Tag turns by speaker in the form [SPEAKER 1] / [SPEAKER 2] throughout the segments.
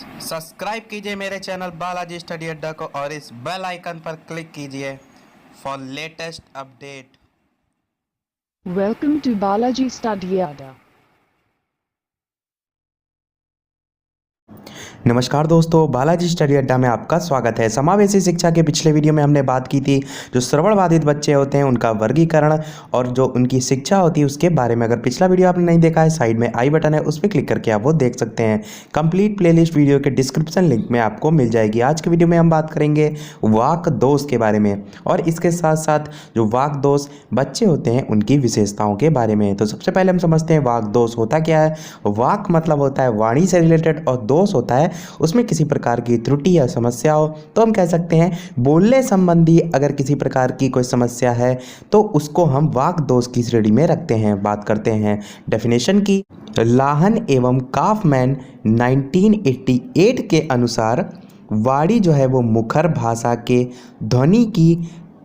[SPEAKER 1] Subscribe कीजिए मेरे channel Balaji study अड्डा को और इस बेल आइकन पर क्लिक कीजिए for latest update.
[SPEAKER 2] Welcome to Balaji Study Adda.
[SPEAKER 1] नमस्कार दोस्तों, बालाजी स्टडी अड्डा में आपका स्वागत है। समावेशी शिक्षा के पिछले वीडियो में हमने बात की थी जो श्रवण बाधित बच्चे होते हैं उनका वर्गीकरण और जो उनकी शिक्षा होती है उसके बारे में। अगर पिछला वीडियो आपने नहीं देखा है, साइड में आई बटन है, उस पर क्लिक करके आप वो देख सकते हैं। कंप्लीट प्लेलिस्ट वीडियो के डिस्क्रिप्शन लिंक में आपको मिल जाएगी। आज के वीडियो में हम बात करेंगे वाक दोष के बारे में और इसके साथ साथ जो वाक दोष बच्चे होते हैं उनकी विशेषताओं के बारे में। तो सबसे पहले हम समझते हैं वाक दोष होता क्या है। वाक मतलब होता है वाणी से रिलेटेड और दोष होता है उसमें किसी प्रकार की त्रुटि या समस्या हो। तो हम कह सकते हैं बोलने संबंधी अगर किसी प्रकार की कोई समस्या है तो उसको हम वाक दोष की श्रेणी में रखते हैं। बात करते हैं डेफिनेशन की। लाहन एवं काफमैन 1988 के अनुसार वाणी जो है वो मुखर भाषा के ध्वनि की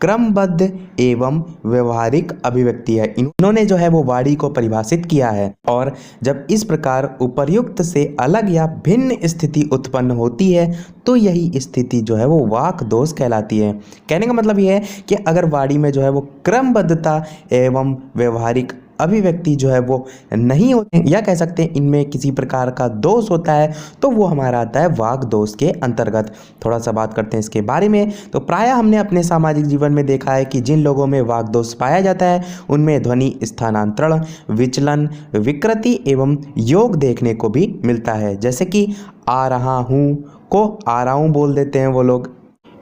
[SPEAKER 1] क्रमबद्ध एवं व्यवहारिक अभिव्यक्ति है। इन्होंने जो है वो वाणी को परिभाषित किया है और जब इस प्रकार उपर्युक्त से अलग या भिन्न स्थिति उत्पन्न होती है तो यही स्थिति जो है वो वाक दोष कहलाती है। कहने का मतलब यह है कि अगर वाणी में जो है वो क्रमबद्धता एवं व्यवहारिक अभिव्यक्ति जो है वो नहीं होते या कह सकते हैं इनमें किसी प्रकार का दोष होता है तो वो हमारा आता है वाक दोष के अंतर्गत। थोड़ा सा बात करते हैं इसके बारे में। तो प्रायः हमने अपने सामाजिक जीवन में देखा है कि जिन लोगों में वाक दोष पाया जाता है उनमें ध्वनि स्थानांतरण, विचलन, विकृति एवं योग देखने को भी मिलता है। जैसे कि आ रहा हूँ को आ रहा हूँ बोल देते हैं वो लोग।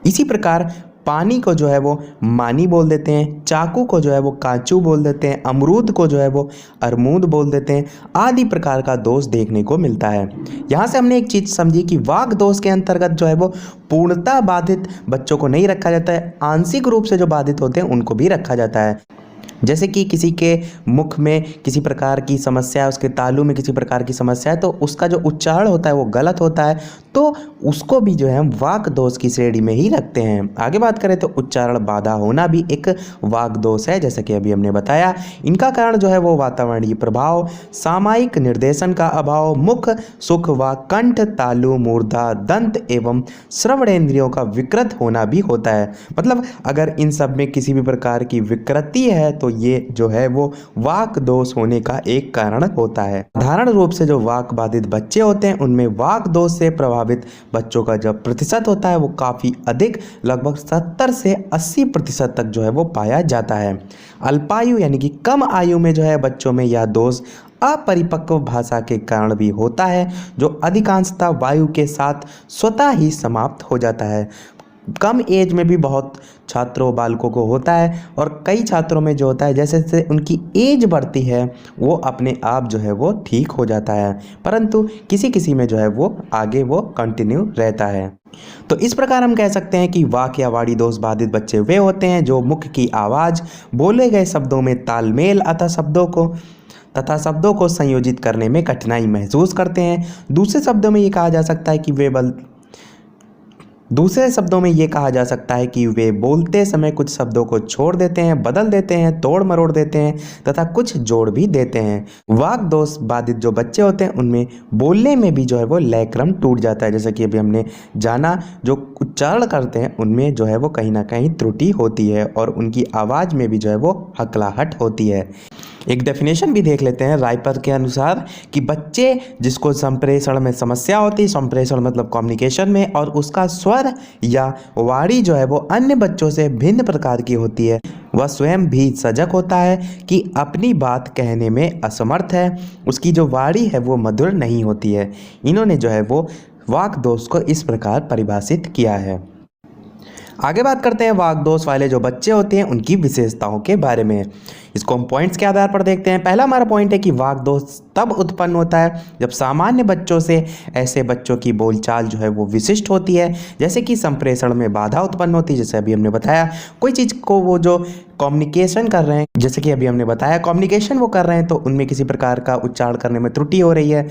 [SPEAKER 1] इसी प्रकार पानी को जो है वो मानी बोल देते हैं, चाकू को जो है वो काचू बोल देते हैं, अमरूद को जो है वो अरमूद बोल देते हैं, आदि प्रकार का दोष देखने को मिलता है। यहाँ से हमने एक चीज़ समझी कि वाक दोष के अंतर्गत जो है वो पूर्णतः बाधित बच्चों को नहीं रखा जाता है, आंशिक रूप से जो बाधित होते हैं उनको भी रखा जाता है। जैसे कि किसी के मुख में किसी प्रकार की समस्या है, उसके तालु में किसी प्रकार की समस्या है तो उसका जो उच्चारण होता है वो गलत होता है तो उसको भी जो है हम वाक दोष की श्रेणी में ही रखते हैं। आगे बात करें तो उच्चारण बाधा होना भी एक वाक दोष है, जैसे कि अभी हमने बताया। इनका कारण जो है वो वातावरणीय प्रभाव, सामायिक निर्देशन का अभाव, मुख सुख व कंठ, तालु, मूर्धा, दंत एवं श्रवणेंद्रियों का विकृत होना भी होता है। मतलब अगर इन सब में किसी भी प्रकार की विकृति है तो ये जो है वो वाक दोष होने का एक कारण होता है। साधारण रूप से जो वाक बाधित बच्चे होते हैं उनमें वाक दोष से प्रभावित बच्चों का जो प्रतिशत होता है वो काफ़ी अधिक, लगभग 70 से 80% तक जो है वो पाया जाता है। अल्पायु यानी कि कम आयु में जो है बच्चों में यह दोष अपरिपक्व भाषा के कारण भी होता है जो अधिकांशतः वायु के साथ स्वतः ही समाप्त हो जाता है। कम एज में भी बहुत छात्रों बालकों को होता है और कई छात्रों में जो होता है जैसे जैसे उनकी एज बढ़ती है वो अपने आप जो है वो ठीक हो जाता है, परंतु किसी किसी में जो है वो आगे वो कंटिन्यू रहता है। तो इस प्रकार हम कह सकते हैं कि वाक या वाणी दोष बाधित बच्चे वे होते हैं जो मुख की आवाज़, बोले गए शब्दों में तालमेल तथा शब्दों को संयोजित करने में कठिनाई महसूस करते हैं। दूसरे शब्दों में ये कहा जा सकता है कि वे बोलते समय कुछ शब्दों को छोड़ देते हैं, बदल देते हैं, तोड़ मरोड़ देते हैं तथा कुछ जोड़ भी देते हैं। वाक दोष बाधित जो बच्चे होते हैं उनमें बोलने में भी जो है वो लय क्रम टूट जाता है। जैसे कि अभी हमने जाना, जो उच्चारण करते हैं उनमें जो है वो कहीं ना कहीं त्रुटि होती है और उनकी आवाज़ में भी जो है वो हकलाहट होती है। एक डेफिनेशन भी देख लेते हैं राइपर के अनुसार कि बच्चे जिसको संप्रेषण में समस्या होती है, संप्रेषण मतलब कम्युनिकेशन में, और उसका स्वर या वाणी जो है वो अन्य बच्चों से भिन्न प्रकार की होती है, वह स्वयं भी सजग होता है कि अपनी बात कहने में असमर्थ है, उसकी जो वाणी है वो मधुर नहीं होती है। इन्होंने जो है वो वाक दोष को इस प्रकार परिभाषित किया है। आगे बात करते हैं वाक दोष वाले जो बच्चे होते हैं उनकी विशेषताओं के बारे में। इसको हम पॉइंट्स के आधार पर देखते हैं। पहला हमारा पॉइंट है कि वाक दोष तब उत्पन्न होता है जब सामान्य बच्चों से ऐसे बच्चों की बोलचाल जो है वो विशिष्ट होती है, जैसे कि संप्रेषण में बाधा उत्पन्न होती है। जैसे अभी हमने बताया कोई चीज़ को वो जो कम्युनिकेशन कर रहे हैं, जैसे कि अभी हमने बताया कम्युनिकेशन वो कर रहे हैं तो उनमें किसी प्रकार का उच्चारण करने में त्रुटि हो रही है,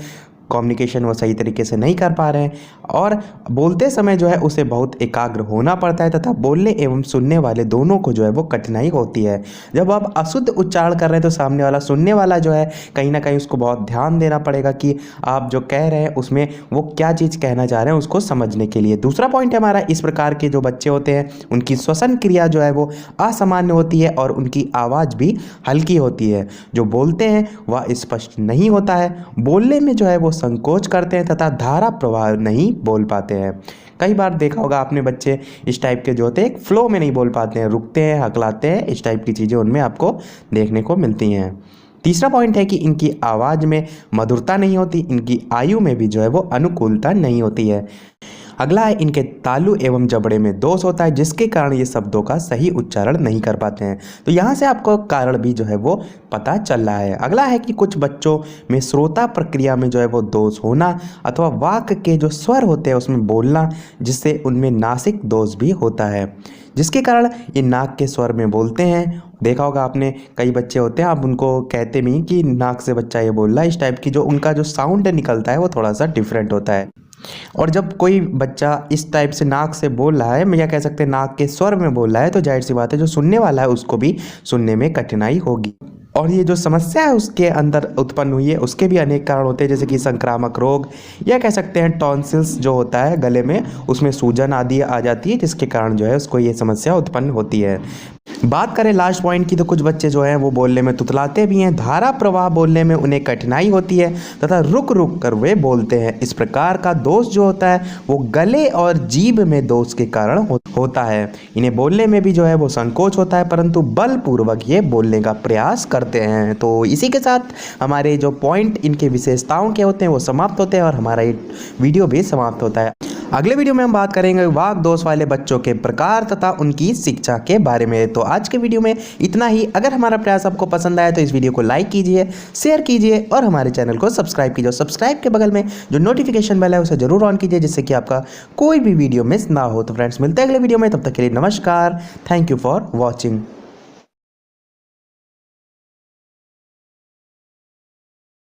[SPEAKER 1] कम्युनिकेशन वो सही तरीके से नहीं कर पा रहे हैं और बोलते समय जो है उसे बहुत एकाग्र होना पड़ता है तथा बोलने एवं सुनने वाले दोनों को जो है वो कठिनाई होती है। जब आप अशुद्ध उच्चारण कर रहे हैं तो सामने वाला सुनने वाला जो है कहीं ना कहीं उसको बहुत ध्यान देना पड़ेगा कि आप जो कह रहे हैं उसमें वो क्या चीज़ कहना चाह रहे हैं उसको समझने के लिए। दूसरा पॉइंट है हमारा, इस प्रकार के जो बच्चे होते हैं उनकी श्वसन क्रिया जो है वो असामान्य होती है और उनकी आवाज़ भी हल्की होती है। जो बोलते हैं वह स्पष्ट नहीं होता है, बोलने में जो है वो संकोच करते हैं तथा धारा प्रवाह नहीं बोल पाते हैं। कई बार देखा होगा आपने बच्चे इस टाइप के जो होते हैं एक फ्लो में नहीं बोल पाते हैं, रुकते हैं, हकलाते हैं, इस टाइप की चीज़ें उनमें आपको देखने को मिलती हैं। तीसरा पॉइंट है कि इनकी आवाज़ में मधुरता नहीं होती, इनकी आयु में भी जो है वो अनुकूलता नहीं होती है। अगला है इनके तालु एवं जबड़े में दोष होता है जिसके कारण ये शब्दों का सही उच्चारण नहीं कर पाते हैं। तो यहाँ से आपको कारण भी जो है वो पता चल रहा है। अगला है कि कुछ बच्चों में श्रोता प्रक्रिया में जो है वो दोष होना अथवा वाक्य के जो स्वर होते हैं उसमें बोलना, जिससे उनमें नासिक दोष भी होता है, जिसके कारण ये नाक के स्वर में बोलते हैं। देखा होगा आपने कई बच्चे होते हैं, आप उनको कहते भी कि नाक से बच्चा ये बोल रहा है, इस टाइप की जो उनका जो साउंड निकलता है वो थोड़ा सा डिफरेंट होता है। और जब कोई बच्चा इस टाइप से नाक से बोल रहा है या कह सकते हैं नाक के स्वर में बोल रहा है तो जाहिर सी बात है जो सुनने वाला है उसको भी सुनने में कठिनाई होगी। और ये जो समस्या है उसके अंदर उत्पन्न हुई है उसके भी अनेक कारण होते हैं, जैसे कि संक्रामक रोग या कह सकते हैं टॉन्सिल्स जो होता है गले में, उसमें सूजन आदि आ जाती है जिसके कारण जो है उसको ये समस्या उत्पन्न होती है। बात करें लास्ट पॉइंट की तो कुछ बच्चे जो हैं वो बोलने में तुतलाते भी हैं, धारा प्रवाह बोलने में उन्हें कठिनाई होती है तथा रुक रुक कर वे बोलते हैं। इस प्रकार का दोष जो होता है वो गले और जीभ में दोष के कारण होता है। इन्हें बोलने में भी जो है वो संकोच होता है परंतु बलपूर्वक ये बोलने का प्रयास करते हैं। तो इसी के साथ हमारे जो पॉइंट इनके विशेषताओं के होते हैं वो समाप्त होते हैं और हमारा ये वीडियो भी समाप्त होता है। अगले वीडियो में हम बात करेंगे वाक दोष वाले बच्चों के प्रकार तथा उनकी शिक्षा के बारे में। तो आज के वीडियो में इतना ही। अगर हमारा प्रयास आपको पसंद आया तो इस वीडियो को लाइक कीजिए, शेयर कीजिए और हमारे चैनल को सब्सक्राइब कीजिए। सब्सक्राइब के बगल में जो नोटिफिकेशन बेल है उसे जरूर ऑन कीजिए जिससे कि आपका कोई भी वीडियो मिस ना हो। तो फ्रेंड्स मिलते हैं अगले वीडियो में, तब तक के लिए नमस्कार। Thank you for watching.